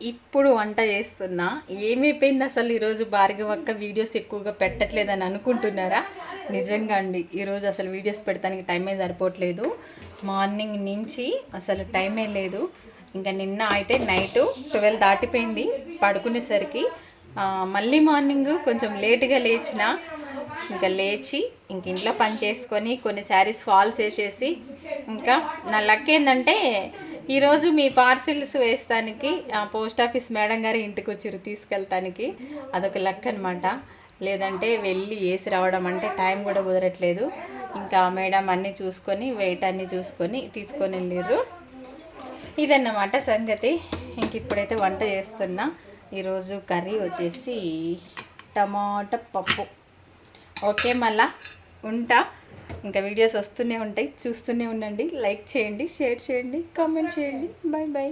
ఇప్పుడు వంట చేస్తున్నా. ఏమైపోయింది అసలు ఈరోజు భార్గవక్క వీడియోస్ ఎక్కువగా పెట్టట్లేదని అనుకుంటున్నారా? నిజంగా అండి, ఈరోజు అసలు వీడియోస్ పెడతానికి టైమే సరిపోవట్లేదు. మార్నింగ్ నుంచి అసలు టైమే లేదు. ఇంకా నిన్న అయితే నైటు 12 దాటిపోయింది పడుకునేసరికి. మళ్ళీ మార్నింగ్ కొంచెం లేట్గా లేచిన. ఇంకా లేచి ఇంట్లో పని చేసుకొని కొన్ని శారీస్ ఫాల్స్ వేసేసి, ఇంకా నా లక్ ఏంటంటే ఈరోజు మీ పార్సిల్స్ వేస్తానికి పోస్ట్ ఆఫీస్ మేడం గారు ఇంటికి వచ్చారు తీసుకెళ్తానికి. అదొక లక్ అనమాట. లేదంటే వెళ్ళి వేసి రావడం అంటే టైం కూడా కుదరట్లేదు. ఇంకా మేడం అన్నీ చూసుకొని వెయిట్ అన్నీ చూసుకొని తీసుకొని వెళ్ళారు. ఇదన్నమాట సంగతి. ఇంక ఇప్పుడైతే వంట చేస్తున్నా. ఈరోజు కర్రీ వచ్చేసి టమాటా పప్పు. ఓకే, మళ్ళా ఉంటా. ఇంకా వీడియోస్ వస్తూనే ఉంటాయి, చూస్తూనే ఉండండి. లైక్ చేయండి, షేర్ చేయండి, కామెంట్ చేయండి. Bye bye.